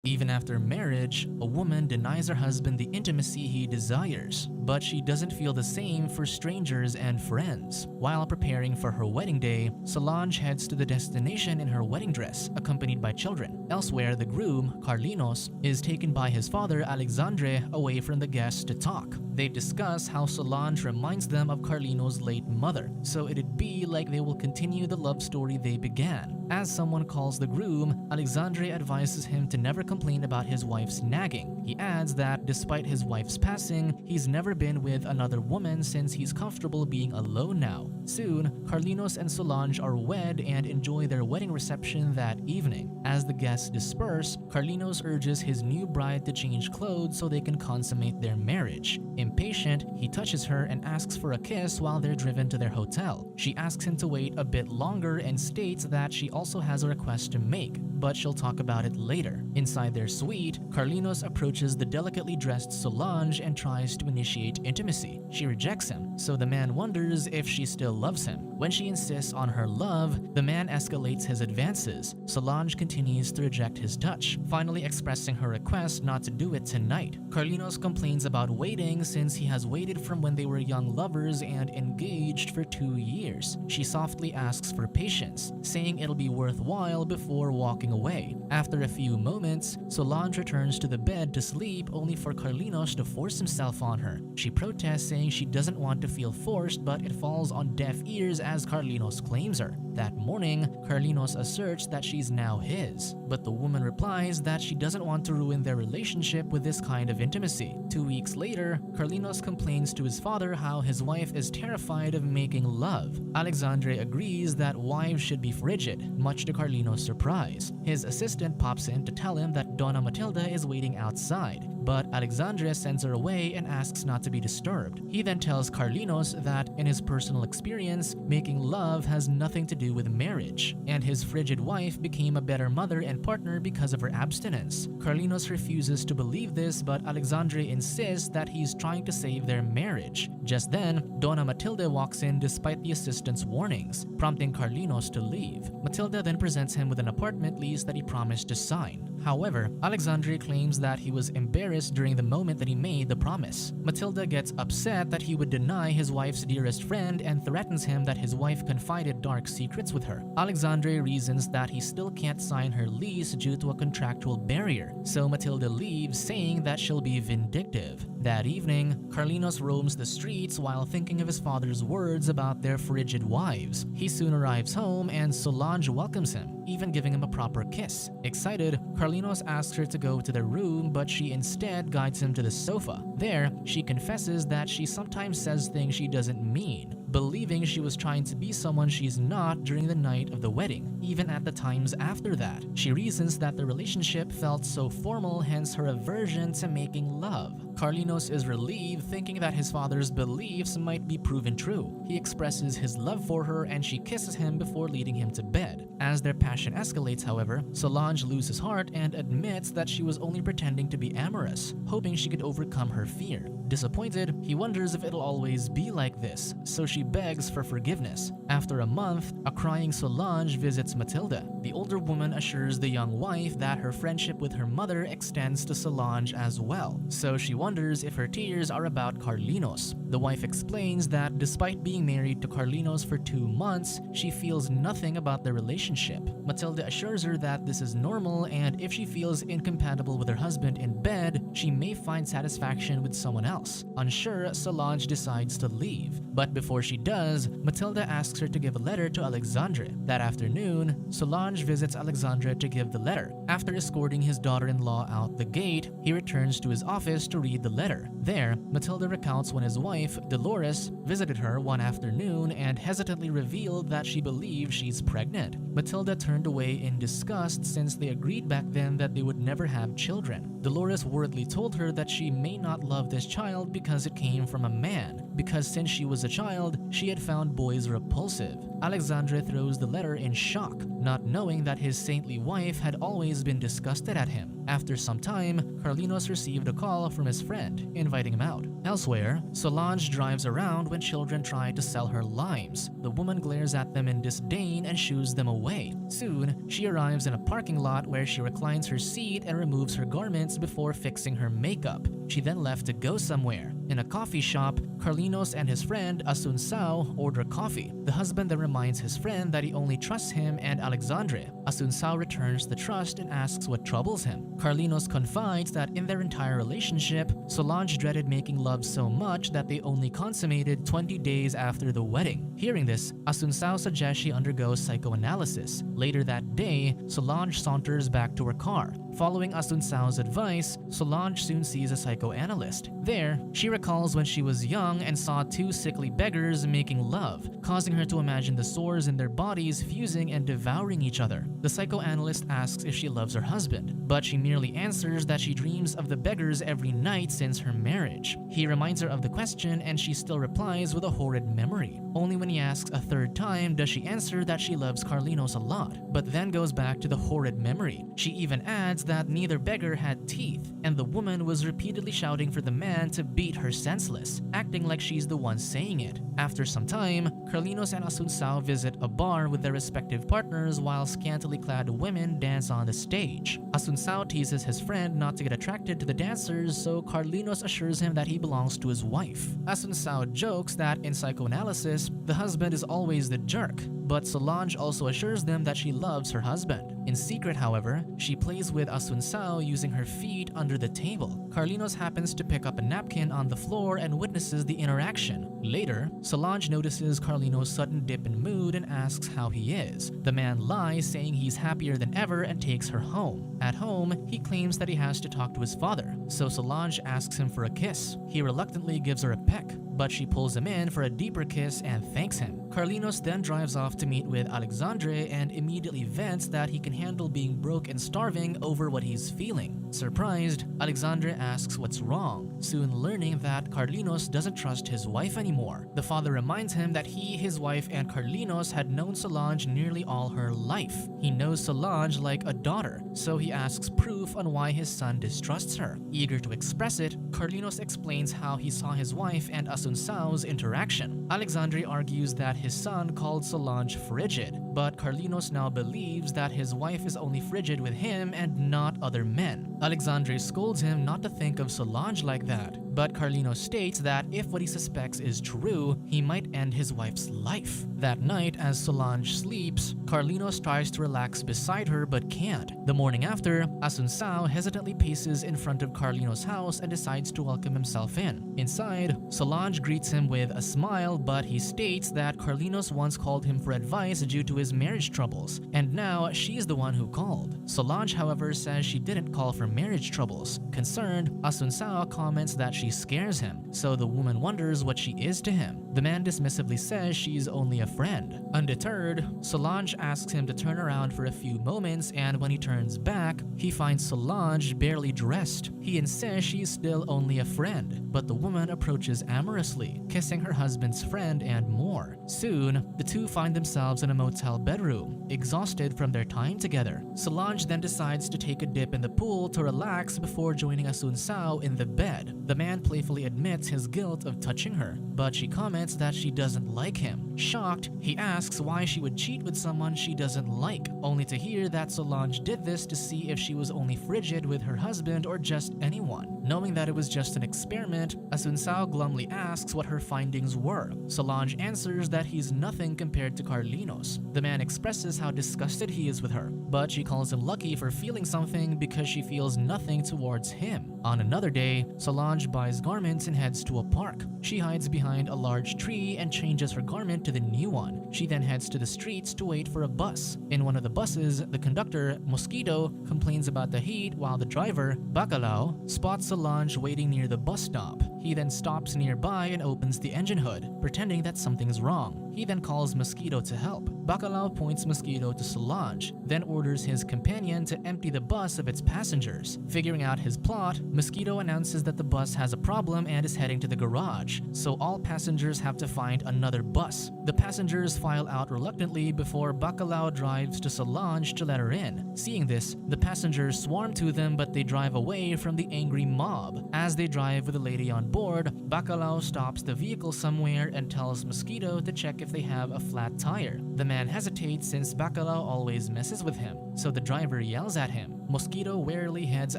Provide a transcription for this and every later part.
Even after marriage, a woman denies her husband the intimacy he desires, but she doesn't feel the same for strangers and friends. While preparing for her wedding day, Solange heads to the destination in her wedding dress, accompanied by children. Elsewhere, the groom, Carlinhos, is taken by his father, Alexandre, away from the guests to talk. They discuss how Solange reminds them of Carlinhos' late mother, so it'd be like they will continue the love story they began. As someone calls the groom, Alexandre advises him to never complain about his wife's nagging. He adds that despite his wife's passing, he's never been with another woman since he's comfortable being alone now. Soon, Carlinhos and Solange are wed and enjoy their wedding reception that evening. As the guests disperse, Carlinhos urges his new bride to change clothes so they can consummate their marriage. Impatient, he touches her and asks for a kiss while they're driven to their hotel. She asks him to wait a bit longer and states that she also has a request to make, but she'll talk about it later. Inside their suite, Carlinhos approaches the delicately dressed Solange and tries to initiate intimacy. She rejects him, so the man wonders if she still loves him. When she insists on her love, the man escalates his advances. Solange continues to reject his touch, finally expressing her request not to do it tonight. Carlinhos complains about waiting since he has waited from when they were young lovers and engaged for 2 years. She softly asks for patience, saying it'll be worthwhile before walking away. After a few moments, Solange returns to the bed to sleep only for Carlinhos to force himself on her. She protests, saying she doesn't want to feel forced, but it falls on deaf ears as Carlinhos claims her. That morning, Carlinhos asserts that she's now his, but the woman replies that she doesn't want to ruin their relationship with this kind of intimacy. 2 weeks later, Carlinhos complains to his father how his wife is terrified of making love. Alexandre agrees that wives should be frigid, much to Carlinhos' surprise. His assistant pops in to tell him that Donna Matilda is waiting outside, but Alexandre sends her away and asks not to be disturbed. He then tells Carlinhos that in his personal experience, making love has nothing to do with marriage, and his frigid wife became a better mother and partner because of her abstinence. Carlinhos refuses to believe this, but Alexandre insists that he's trying to save their marriage. Just then, Donna Matilda walks in despite the assistant's warnings, prompting Carlinhos to leave. Matilda then presents him with an apartment lease that he promised to sign. However, Alexandre claims that he was embarrassed during the moment that he made the promise. Matilda gets upset that he would deny his wife's dearest friend and threatens him that his wife confided dark secrets with her. Alexandre reasons that he still can't sign her lease due to a contractual barrier, so Matilda leaves, saying that she'll be vindictive. That evening, Carlinhos roams the streets while thinking of his father's words about their frigid wives. He soon arrives home and Solange welcomes him, even giving him a proper kiss. Excited, Carlinhos asks her to go to their room, but she instead guides him to the sofa. There, she confesses that she sometimes says things she doesn't mean, believing she was trying to be someone she's not during the night of the wedding, even at the times after that. She reasons that the relationship felt so formal, hence her aversion to making love. Carlinhos is relieved, thinking that his father's beliefs might be proven true. He expresses his love for her and she kisses him before leading him to bed. As their passion escalates, however, Solange loses heart and admits that she was only pretending to be amorous, hoping she could overcome her fear. Disappointed, he wonders if it'll always be like this, so she begs for forgiveness. After a month, a crying Solange visits Matilda. The older woman assures the young wife that her friendship with her mother extends to Solange as well, so she wonders if her tears are about Carlinhos. The wife explains that despite being married to Carlinhos for 2 months, she feels nothing about the relationship. Matilda assures her that this is normal, and if she feels incompatible with her husband in bed, she may find satisfaction with someone else. Unsure, Solange decides to leave. But before she does, Matilda asks her to give a letter to Alexandre. That afternoon, Solange visits Alexandre to give the letter. After escorting his daughter-in-law out the gate, he returns to his office to read the letter. There, Matilda recounts when his wife, Dolores, visited her one afternoon and hesitantly revealed that she believes she's pregnant. Matilda turned away in disgust since they agreed back then that they would never have children. Dolores worriedly told her that she may not love this child because it came from a man, because since she was a child, she had found boys repulsive. Alexandre throws the letter in shock, not knowing that his saintly wife had always been disgusted at him. After some time, Carlinhos received a call from his friend, inviting him out. Elsewhere, Solange drives around when children try to sell her limes. The woman glares at them in disdain and shoos them away. Soon, she arrives in a parking lot where she reclines her seat and removes her garments before fixing her makeup. She then left to go somewhere. In a coffee shop, Carlinhos and his friend Asuncao order coffee. The husband then reminds his friend that he only trusts him and Alexandre. Asuncao returns the trust and asks what troubles him. Carlinhos confides that in their entire relationship, Solange dreaded making love so much that they only consummated 20 days after the wedding. Hearing this, Asuncao suggests she undergo psychoanalysis. Later that day, Solange saunters back to her car. Following Asuncao's advice, Solange soon sees a psychoanalyst. There, she recalls when she was young and saw two sickly beggars making love, causing her to imagine the sores in their bodies fusing and devouring each other. The psychoanalyst asks if she loves her husband, but she merely answers that she dreams of the beggars every night since her marriage. He reminds her of the question and she still replies with a horrid memory. Only when he asks a third time does she answer that she loves Carlinhos a lot, but then goes back to the horrid memory. She even adds that neither beggar had teeth, and the woman was repeatedly shouting for the man to beat her senseless, acting like she's the one saying it. After some time, Carlinhos and Asuncao visit a bar with their respective partners while scantily clad women dance on the stage. Asuncao teases his friend not to get attracted to the dancers, so Carlinhos assures him that he belongs to his wife. Asuncao jokes that in psychoanalysis, the husband is always the jerk, but Solange also assures them that she loves her husband. In secret, however, she plays with Asuncao using her feet under the table. Carlinhos happens to pick up a napkin on the floor and witnesses the interaction. Later, Solange notices Carlinhos' sudden dip in mood and asks how he is. The man lies, saying he's happier than ever and takes her home. At home, he claims that he has to talk to his father, so Solange asks him for a kiss. He reluctantly gives her a peck, but she pulls him in for a deeper kiss and thanks him. Carlinhos then drives off to meet with Alexandre and immediately vents that he can handle being broke and starving over what he's feeling. Surprised, Alexandre asks what's wrong, soon learning that Carlinhos doesn't trust his wife anymore. The father reminds him that he, his wife, and Carlinhos had known Solange nearly all her life. He knows Solange like a daughter, so he asks proof on why his son distrusts her. Eager to express it, Carlinhos explains how he saw his wife and Asuncao's interaction. Alexandre argues that his son called Solange frigid, but Carlinhos now believes that his wife is only frigid with him and not other men. Alexandre scolds him not to think of Solange like that, but Carlinhos states that if what he suspects is true, he might end his wife's life. That night, as Solange sleeps, Carlinhos tries to relax beside her but can't. The morning after, Asuncao hesitantly paces in front of Carlinhos' house and decides to welcome himself in. Inside, Solange greets him with a smile, but he states that Carlinhos once called him for advice due to his marriage troubles, and now she's the one who called. Solange, however, says she didn't call for marriage troubles. Concerned, Asuncao comments that she scares him, so the woman wonders what she is to him. The man dismissively says she's only a friend. Undeterred, Solange asks him to turn around for a few moments, and when he turns back, he finds Solange barely dressed. He insists she's still only a friend, but the woman approaches amorously, kissing her husband's friend and more. Soon, the two find themselves in a motel bedroom, exhausted from their time together. Solange then decides to take a dip in the pool to relax before joining Asuncao in the bed. The man playfully admits his guilt of touching her, but she comments that she doesn't like him. Shocked, he asks why she would cheat with someone she doesn't like, only to hear that Solange did this to see if she was only frigid with her husband or just anyone. Knowing that it was just an experiment, Asuncao glumly asks what her findings were. Solange answers that he's nothing compared to Carlinhos. The man expresses how disgusted he is with her, but she calls him lucky for feeling something because she feels nothing towards him. On another day, Solange buys garments and heads to a park. She hides behind a large tree and changes her garment to the new one. She then heads to the streets to wait for a bus. In one of the buses, the conductor, Mosquito, complains about the heat while the driver, Bacalao, spots Solange waiting near the bus stop. He then stops nearby and opens the engine hood, pretending that something's wrong. He then calls Mosquito to help. Bacalao points Mosquito to Solange, then orders his companion to empty the bus of its passengers. Figuring out his plot, Mosquito announces that the bus has a problem and is heading to the garage, so all passengers have to find another bus. The passengers file out reluctantly before Bacalao drives to Solange to let her in. Seeing this, the passengers swarm to them, but they drive away from the angry mob. As they drive with the lady on board, Bacalao stops the vehicle somewhere and tells Mosquito to check if they have a flat tire. The man hesitates since Bacalao always messes with him, so the driver yells at him. Mosquito warily heads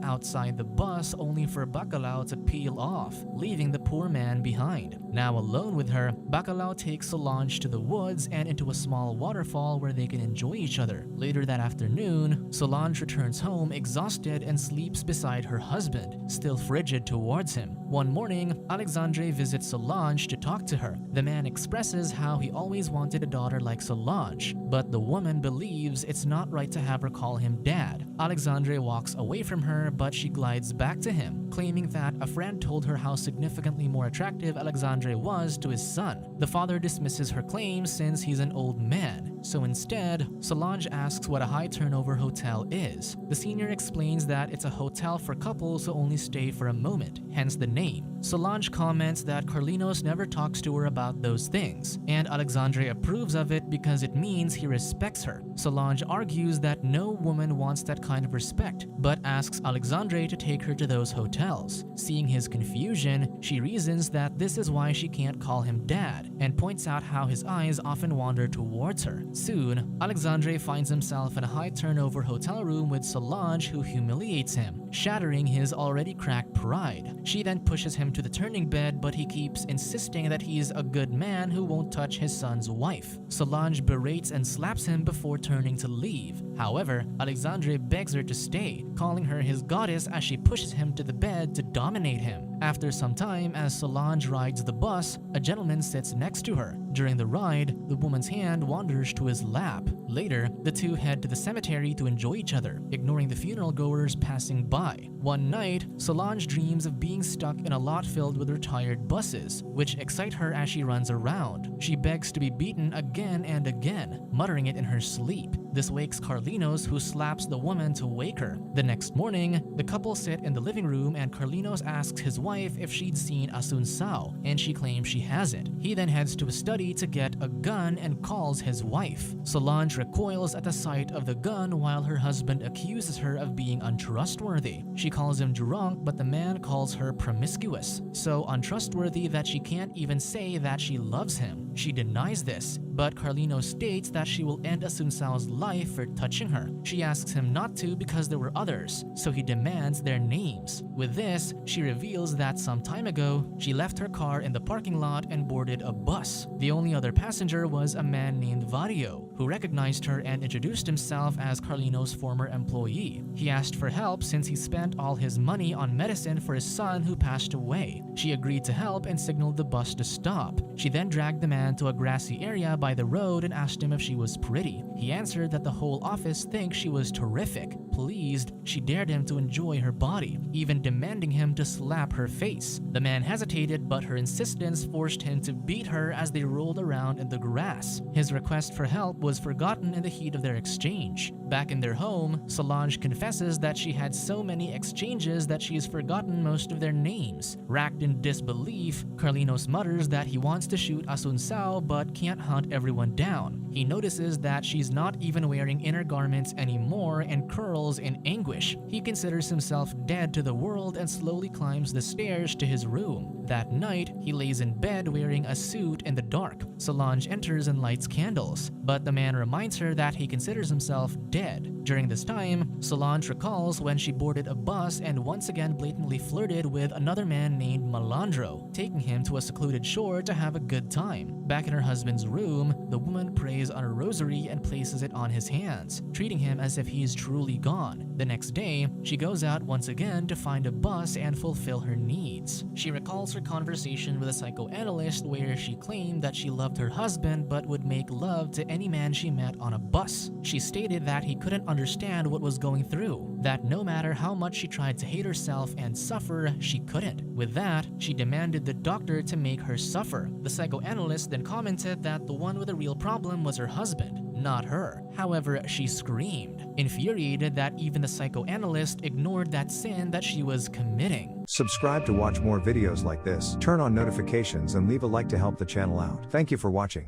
outside the bus only for Bacalao to peel off, leaving the poor man behind. Now alone with her, Bacalao takes Solange to the woods and into a small waterfall where they can enjoy each other. Later that afternoon, Solange returns home exhausted and sleeps beside her husband, still frigid towards him. One morning, Alexandre visits Solange to talk to her. The man expresses how he always wanted a daughter like Solange, but the woman believes it's not right to have her call him dad. Alexandre walks away from her, but she glides back to him, claiming that a friend told her how significantly more attractive Alexandre was to his son. The father dismisses her claims since he's an old man, so instead, Solange asks what a high-turnover hotel is. The senior explains that it's a hotel for couples who only stay for a moment, hence the name. Solange comments that Carlinhos never talks to her about those things, and Alexandre approves of it because it means he respects her. Solange argues that no woman wants that kind of respect, but asks Alexandre to take her to those hotels. Seeing his confusion, she reasons that this is why she can't call him dad, and points out how his eyes often wander towards her. Soon, Alexandre finds himself in a high-turnover hotel room with Solange, who humiliates him, shattering his already cracked pride. She then pushes him to the turning bed, but he keeps insisting that he's a good man who won't touch his son's wife. Solange berates and slaps him before turning to leave. However, Alexandre begs her to stay, calling her his goddess as she pushes him to the bed to dominate him. After some time, as Solange rides the bus, a gentleman sits next to her. During the ride, the woman's hand wanders to his lap. Later, the two head to the cemetery to enjoy each other, ignoring the funeral goers passing by. One night, Solange dreams of being stuck in a lot filled with retired buses, which excite her as she runs around. She begs to be beaten again and again, muttering it in her sleep. This wakes Carlinhos, who slaps the woman to wake her. The next morning, the couple sit in the living room and Carlinhos asks his wife if she'd seen Asuncao, and she claims she hasn't. He then heads to a study to get a gun and calls his wife. Solange recoils at the sight of the gun while her husband accuses her of being untrustworthy. She calls him drunk, but the man calls her promiscuous, so untrustworthy that she can't even say that she loves him. She denies this, but Carlinhos states that she will end Asuncao's life for touching her. She asks him not to because there were others, so he demands their names. With this, she reveals that some time ago, she left her car in the parking lot and boarded a bus. The only other passenger was a man named Vario, who recognized her and introduced himself as Carlinhos' former employee. He asked for help since he spent all his money on medicine for his son who passed away. She agreed to help and signaled the bus to stop. She then dragged the man to a grassy area by the road and asked him if she was pretty. He answered that the whole office thinks she was terrific. Pleased, she dared him to enjoy her body, even demanding him to slap her face. The man hesitated, but her insistence forced him to beat her as they rolled around in the grass. His request for help was forgotten in the heat of their exchange. Back in their home, Solange confesses that she had so many exchanges that she's forgotten most of their names. Racked in disbelief, Carlinhos mutters that he wants to shoot Asuncao but can't hunt everyone down. He notices that she's not even wearing inner garments anymore and curls in anguish. He considers himself dead to the world and slowly climbs the stairs to his room. That night, he lays in bed wearing a suit in the dark. Solange enters and lights candles, but the man reminds her that he considers himself dead. During this time, Solange recalls when she boarded a bus and once again blatantly flirted with another man named Malandro, taking him to a secluded shore to have a good time. Back in her husband's room, the woman prays on a rosary and places it on his hands, treating him as if he is truly gone. The next day, she goes out once again to find a bus and fulfill her needs. She recalls her conversation with a psychoanalyst where she claimed that she loved her husband but would make love to any man she met on a bus. She stated that he couldn't understand what was going through, that no matter how much she tried to hate herself and suffer, she couldn't. With that, she demanded the doctor to make her suffer. The psychoanalyst then commented that the one with the real problem was her husband, not her. However, she screamed, infuriated that even the psychoanalyst ignored that sin that she was committing. Subscribe to watch more videos like this, turn on notifications and leave a like to help the channel out. Thank you for watching.